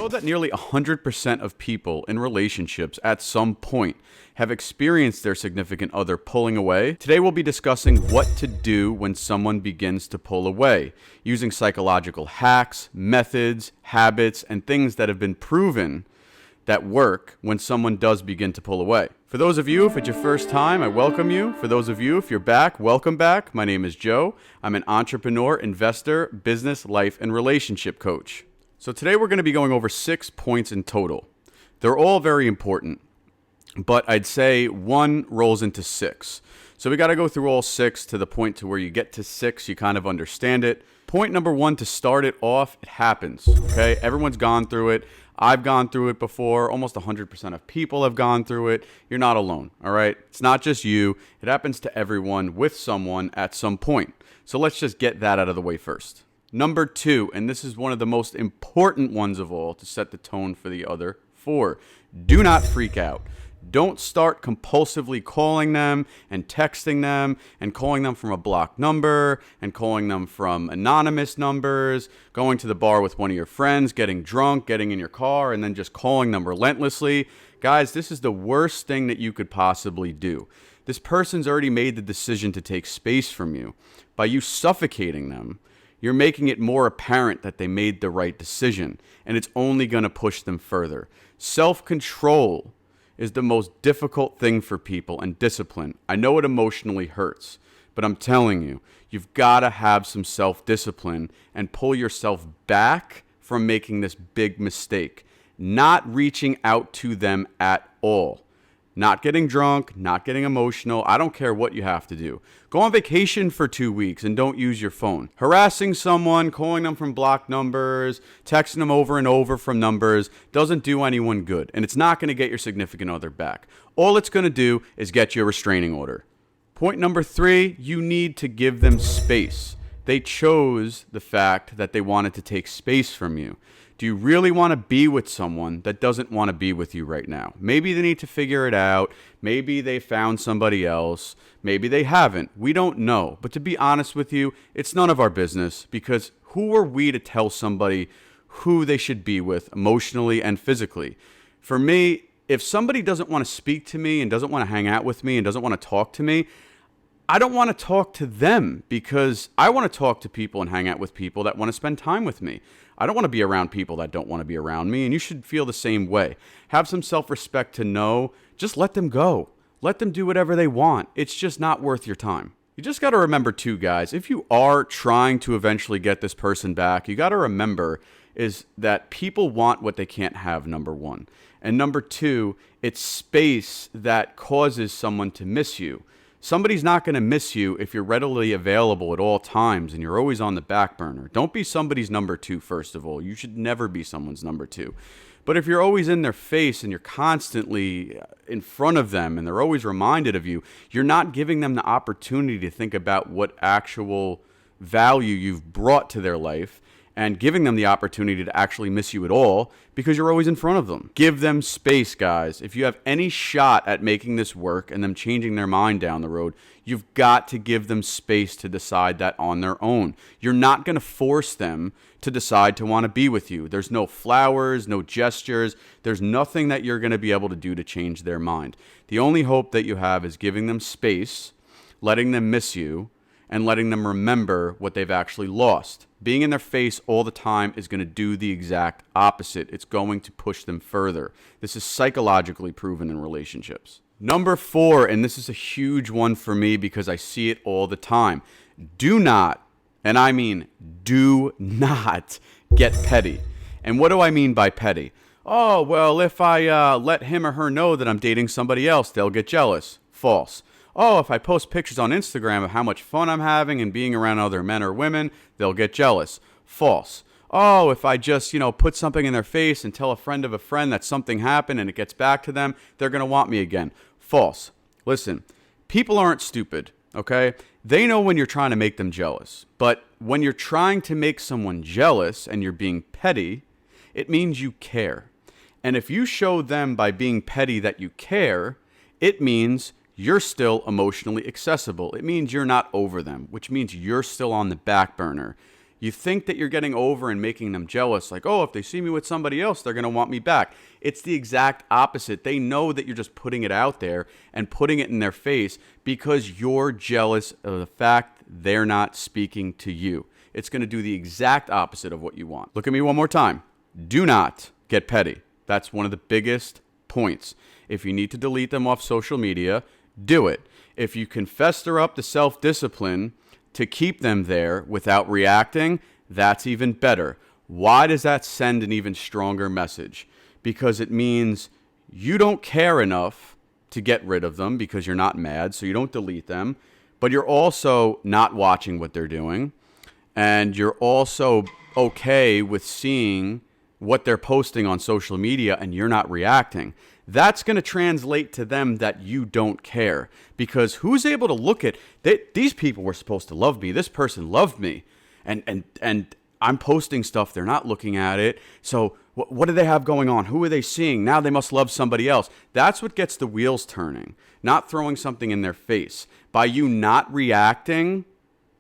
Know that nearly 100% of people in relationships at some point have experienced their significant other pulling away. Today we'll be discussing what to do when someone begins to pull away, using psychological hacks, methods, habits, and things that have been proven that work when someone does begin to pull away. For those of you, if it's your first time, I welcome you. For those of you, if you're back, welcome back. My name is Joe. I'm an entrepreneur, investor, business, life, and relationship coach. So today we're going to be going over 6 points in total. They're all very important, but I'd say one rolls into 6. So we got to go through all 6 to the point to where you get to 6, you kind of understand it. Point number 1, to start it off, it happens, okay? Everyone's gone through it. I've gone through it before. Almost 100% of people have gone through it. You're not alone, all right? It's not just you. It happens to everyone with someone at some point. So let's just get that out of the way first. Number 2, and this is one of the most important ones of all to set the tone for the other 4. Do not freak out. Don't start compulsively calling them and texting them and calling them from a blocked number and calling them from anonymous numbers, going to the bar with one of your friends, getting drunk, getting in your car, and then just calling them relentlessly. Guys, this is the worst thing that you could possibly do. This person's already made the decision to take space from you. By you suffocating them, you're making it more apparent that they made the right decision, and it's only going to push them further. Self-control is the most difficult thing for people, and discipline. I know it emotionally hurts, but I'm telling you, you've got to have some self-discipline and pull yourself back from making this big mistake. Not reaching out to them at all. Not getting drunk, not getting emotional. I don't care what you have to do. Go on vacation for 2 weeks and don't use your phone. Harassing someone, calling them from blocked numbers, texting them over and over from numbers doesn't do anyone good. And it's not going to get your significant other back. All it's going to do is get you a restraining order. Point number 3, you need to give them space. They chose the fact that they wanted to take space from you. Do you really want to be with someone that doesn't want to be with you right now? Maybe they need to figure it out. Maybe they found somebody else. Maybe they haven't. We don't know. But to be honest with you, it's none of our business, because who are we to tell somebody who they should be with emotionally and physically? For me, if somebody doesn't want to speak to me and doesn't want to hang out with me and doesn't want to talk to me, I don't want to talk to them, because I want to talk to people and hang out with people that want to spend time with me. I don't want to be around people that don't want to be around me, and you should feel the same way. Have some self-respect to know, just let them go. Let them do whatever they want. It's just not worth your time. You just got to remember too, guys, if you are trying to eventually get this person back, you got to remember is that people want what they can't have, number 1. And number 2, it's space that causes someone to miss you. Somebody's not going to miss you if you're readily available at all times and you're always on the back burner. Don't be somebody's number 2, first of all. You should never be someone's number 2. But if you're always in their face and you're constantly in front of them and they're always reminded of you, you're not giving them the opportunity to think about what actual value you've brought to their life and giving them the opportunity to actually miss you at all, because you're always in front of them. Give them space, guys. If you have any shot at making this work and them changing their mind down the road, you've got to give them space to decide that on their own. You're not going to force them to decide to want to be with you. There's no flowers, no gestures. There's nothing that you're going to be able to do to change their mind. The only hope that you have is giving them space, letting them miss you, and letting them remember what they've actually lost. Being in their face all the time is going to do the exact opposite. It's going to push them further. This is psychologically proven in relationships. Number 4, and this is a huge one for me because I see it all the time. Do not, and I mean do not, get petty. And what do I mean by petty? Oh, well, if I let him or her know that I'm dating somebody else, they'll get jealous. False. Oh, if I post pictures on Instagram of how much fun I'm having and being around other men or women, they'll get jealous. False. Oh, if I just, put something in their face and tell a friend of a friend that something happened and it gets back to them, they're going to want me again. False. Listen, people aren't stupid, okay? They know when you're trying to make them jealous. But when you're trying to make someone jealous and you're being petty, it means you care. And if you show them by being petty that you care, it means you're still emotionally accessible. It means you're not over them, which means you're still on the back burner. You think that you're getting over and making them jealous, like, oh, if they see me with somebody else, they're going to want me back. It's the exact opposite. They know that you're just putting it out there and putting it in their face because you're jealous of the fact they're not speaking to you. It's going to do the exact opposite of what you want. Look at me one more time. Do not get petty. That's one of the biggest points. If you need to delete them off social media, do it. If you can fester up the self-discipline to keep them there without reacting, that's even better. Why does that send an even stronger message? Because it means you don't care enough to get rid of them because you're not mad, so you don't delete them, but you're also not watching what they're doing, and you're also okay with seeing what they're posting on social media and you're not reacting. That's going to translate to them that you don't care, because who's able to look at these people were supposed to love me. This person loved me, and I'm posting stuff. They're not looking at it. So what do they have going on? Who are they seeing? Now they must love somebody else. That's what gets the wheels turning, not throwing something in their face. By you not reacting,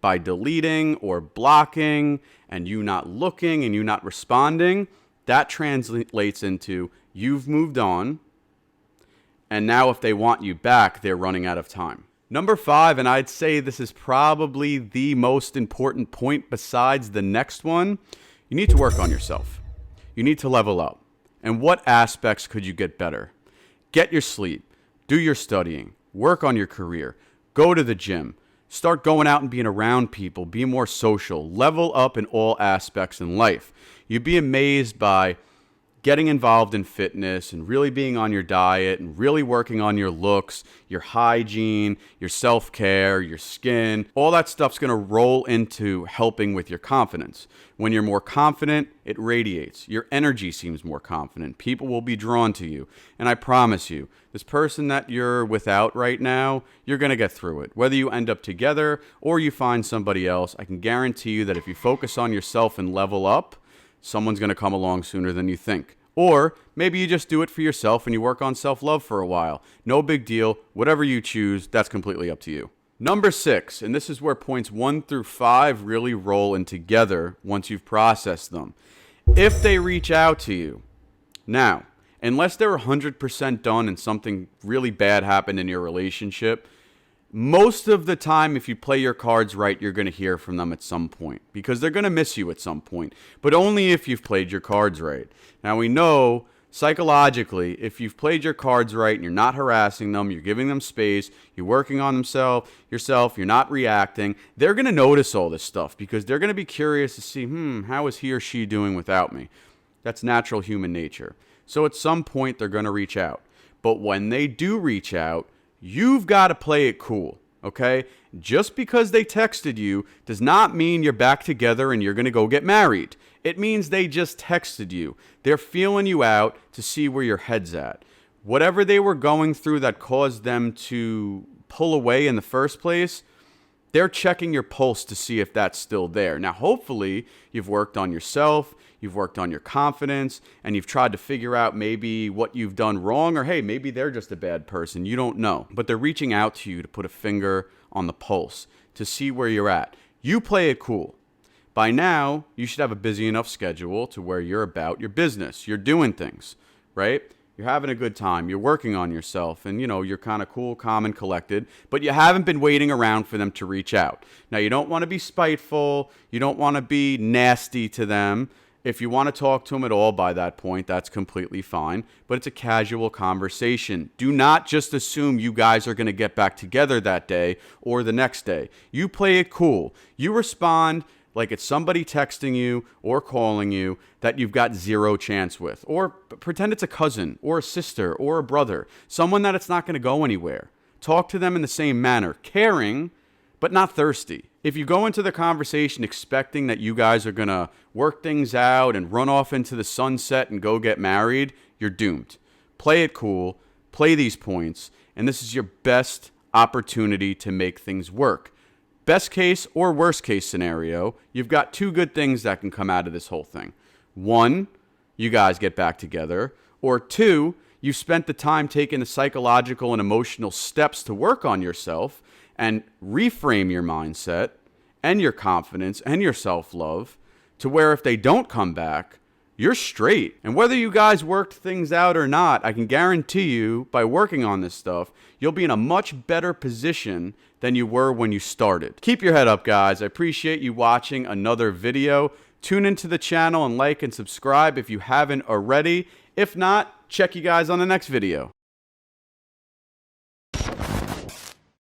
by deleting or blocking, and you not looking and you not responding, that translates into you've moved on. And now if they want you back, they're running out of time. Number 5, and I'd say this is probably the most important point besides the next one, you need to work on yourself. You need to level up. And what aspects could you get better? Get your sleep. Do your studying. Work on your career. Go to the gym. Start going out and being around people. Be more social. Level up in all aspects in life. You'd be amazed by getting involved in fitness and really being on your diet and really working on your looks, your hygiene, your self-care, your skin. All that stuff's going to roll into helping with your confidence. When you're more confident, it radiates. Your energy seems more confident. People will be drawn to you. And I promise you, this person that you're without right now, you're going to get through it. Whether you end up together or you find somebody else, I can guarantee you that if you focus on yourself and level up, someone's going to come along sooner than you think. Or maybe you just do it for yourself and you work on self-love for a while. No big deal. Whatever you choose, that's completely up to you. Number 6, and this is where points 1 through 5 really roll in together once you've processed them. If they reach out to you, now, unless they're 100% done and something really bad happened in your relationship, most of the time, if you play your cards right, you're going to hear from them at some point because they're going to miss you at some point, but only if you've played your cards right. Now, we know psychologically, if you've played your cards right and you're not harassing them, you're giving them space, you're working on yourself, you're not reacting, they're going to notice all this stuff because they're going to be curious to see, how is he or she doing without me? That's natural human nature. So at some point, they're going to reach out. But when they do reach out, you've got to play it cool, okay? Just because they texted you does not mean you're back together and you're going to go get married. It means they just texted you. They're feeling you out to see where your head's at. Whatever they were going through that caused them to pull away in the first place, they're checking your pulse to see if that's still there. Now, hopefully, you've worked on yourself, you've worked on your confidence, and you've tried to figure out maybe what you've done wrong, or hey, maybe they're just a bad person. You don't know. But they're reaching out to you to put a finger on the pulse to see where you're at. You play it cool. By now, you should have a busy enough schedule to where you're about your business. You're doing things, right? You're having a good time. You're working on yourself. And, you're kind of cool, calm, and collected. But you haven't been waiting around for them to reach out. Now, you don't want to be spiteful. You don't want to be nasty to them. If you want to talk to them at all by that point, that's completely fine. But it's a casual conversation. Do not just assume you guys are going to get back together that day or the next day. You play it cool. You respond like it's somebody texting you or calling you that you've got zero chance with. Or pretend it's a cousin or a sister or a brother, someone that it's not going to go anywhere. Talk to them in the same manner, caring, but not thirsty. If you go into the conversation expecting that you guys are going to work things out and run off into the sunset and go get married, you're doomed. Play it cool, play these points, and this is your best opportunity to make things work. Best case or worst case scenario, you've got 2 good things that can come out of this whole thing. 1, you guys get back together. Or 2, you've spent the time taking the psychological and emotional steps to work on yourself and reframe your mindset and your confidence and your self-love to where if they don't come back, you're straight. And whether you guys worked things out or not, I can guarantee you by working on this stuff, you'll be in a much better position than you were when you started. Keep your head up, guys. I appreciate you watching another video. Tune into the channel and like and subscribe if you haven't already. If not, check you guys on the next video.